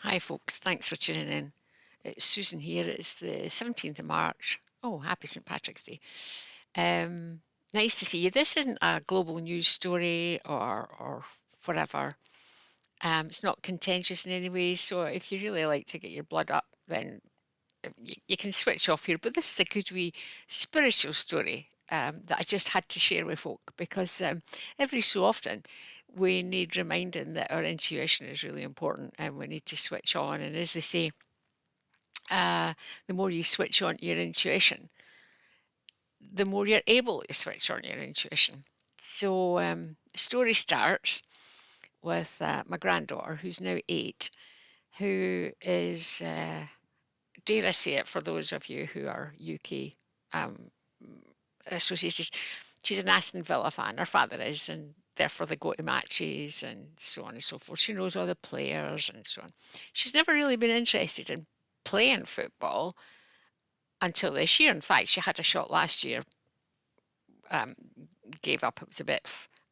Hi, folks. Thanks for tuning in. It's Susan here. It's the 17th of March. Oh, happy St. Patrick's Day. Um, Nice to see you. This isn't a global news story or whatever. It's not contentious in any way. So if you really like to get your blood up, then you can switch off here. But this is a good wee spiritual story that I just had to share with folk because every so often we need reminding that our intuition is really important and we need to switch on. And as they say, uh, the more you switch on your intuition, the more you're able to switch on your intuition. So the story starts with my granddaughter, who's now 8, who is, dare I say it, for those of you who are UK um, associated, she's an Aston Villa fan. Her father is, and therefore they go to matches and so on and so forth. She knows all the players and so on. She's never really been interested in playing football until this year. In fact, she had a shot last year, um, gave up. It was a bit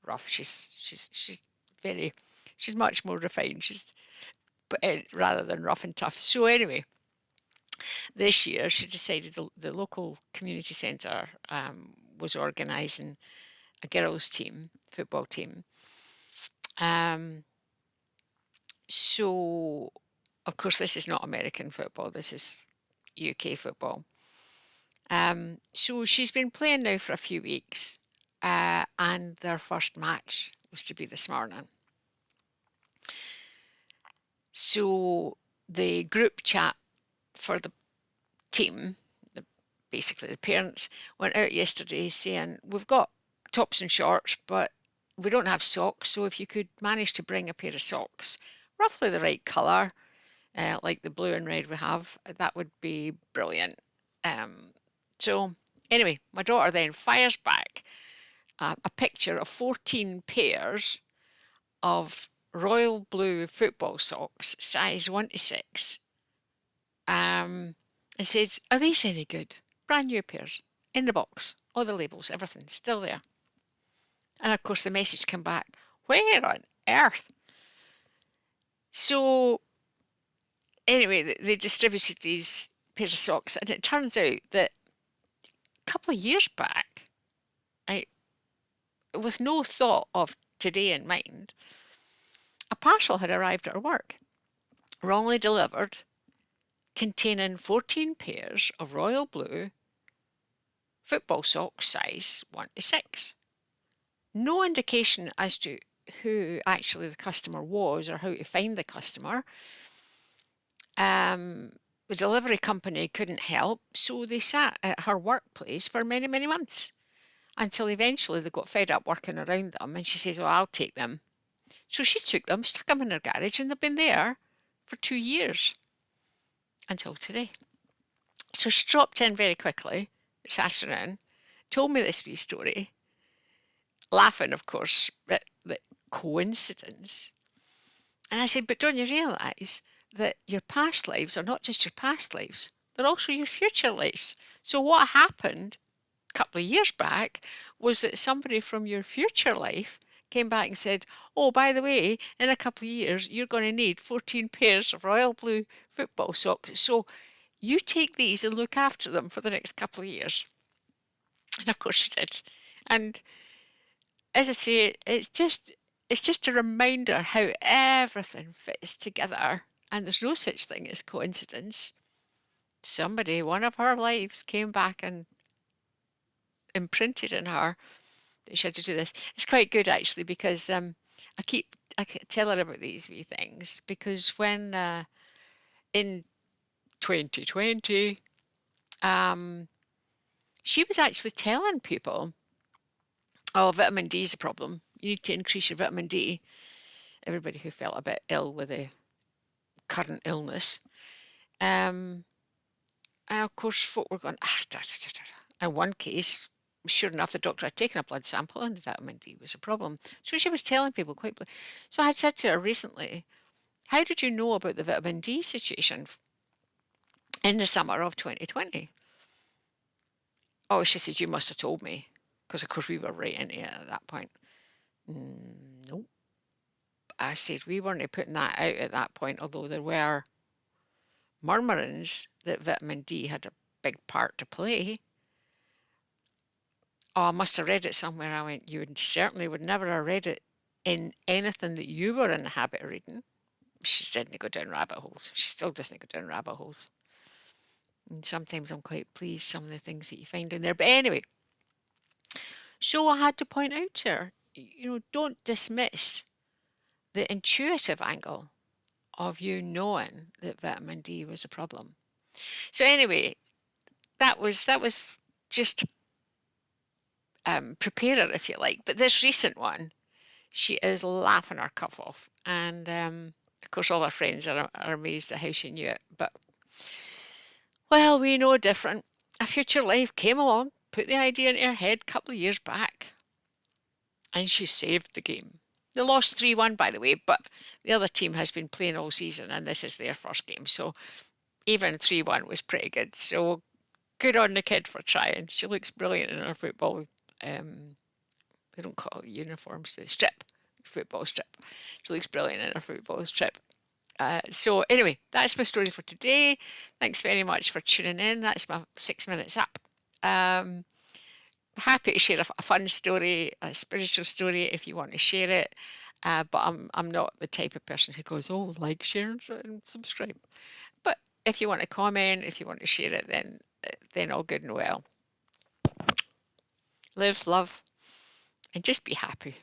rough. She's very, she's much more refined. She's rather than rough and tough. So anyway, this year she decided the local community centre was organising a girls' team, football team. Um, so of course this is not American football. This is UK football. So she's been playing now for a few weeks, and their first match was to be this morning. So the group chat for the team, basically the parents, went out yesterday saying, we've got tops and shorts, but we don't have socks. So if you could manage to bring a pair of socks, roughly the right colour, like the blue and red we have, that would be brilliant. So anyway, my daughter then fires back a picture of 14 pairs of royal blue football socks, size 1 to 6, and said, are these any good? Brand new pairs, in the box, all the labels, everything, still there. And of course the message came back, where on earth? So anyway, they distributed these pairs of socks, and it turns out that a couple of years back, I, with no thought of today in mind, a parcel had arrived at our work, wrongly delivered, containing 14 pairs of royal blue football socks size 1 to 6. No indication as to who actually the customer was or how to find the customer. The delivery company couldn't help, so they sat at her workplace for many, many months until eventually they got fed up working around them, and she says, well, I'll take them. So she took them, stuck them in her garage, and they've been there for 2 years until today. So she dropped in very quickly this afternoon, told me this wee story, laughing, of course, at the coincidence. And I said, but don't you realise that your past lives are not just your past lives, they're also your future lives. So what happened a couple of years back was that somebody from your future life came back and said, oh, by the way, in a couple of years, you're going to need 14 pairs of royal blue football socks. So you take these and look after them for the next couple of years. And of course she did. And as I say, it's just a reminder how everything fits together, and there's no such thing as coincidence. Somebody, one of her lives, came back and imprinted in her that she had to do this. It's quite good actually because I tell her about these wee things because when in 2020 um, she was actually telling people, oh, vitamin D is a problem. You need to increase your vitamin D. Everybody who felt a bit ill with the current illness. And of course, folk were going, ah, da, da, da, da. In one case, sure enough, the doctor had taken a blood sample and vitamin D was a problem. So she was telling people quite. So I had said to her recently, how did you know about the vitamin D situation in the summer of 2020? Oh, she said, you must have told me. Because, of course, we were right into it at that point. Nope. I said we weren't putting that out at that point, although there were murmurings that vitamin D had a big part to play. Oh, I must have read it somewhere. I went, you would certainly would never have read it in anything that you were in the habit of reading. She didn't go down rabbit holes. She still doesn't go down rabbit holes. And sometimes I'm quite pleased some of the things that you find in there. But anyway, so I had to point out to her, don't dismiss the intuitive angle of you knowing that vitamin D was a problem. So anyway, that was just prepare her if you like. But this recent one, she is laughing her cuff off, and of course all her friends are amazed at how she knew it. But well, we know different. A future life came along, put the idea into her head a couple of years back, and she saved the game. They lost 3-1, by the way, but the other team has been playing all season, and this is their first game. So even 3-1 was pretty good. So good on the kid for trying. She looks brilliant in her football. They don't call it uniforms, the strip, football strip. She looks brilliant in her football strip. So anyway, that's my story for today. Thanks very much for tuning in. That's my 6 minutes up. Happy to share a fun story, a spiritual story if you want to share it. But I'm not the type of person who goes, oh, like, share, and subscribe. But if you want to comment, if you want to share it, then all good and well. Live, love, and just be happy.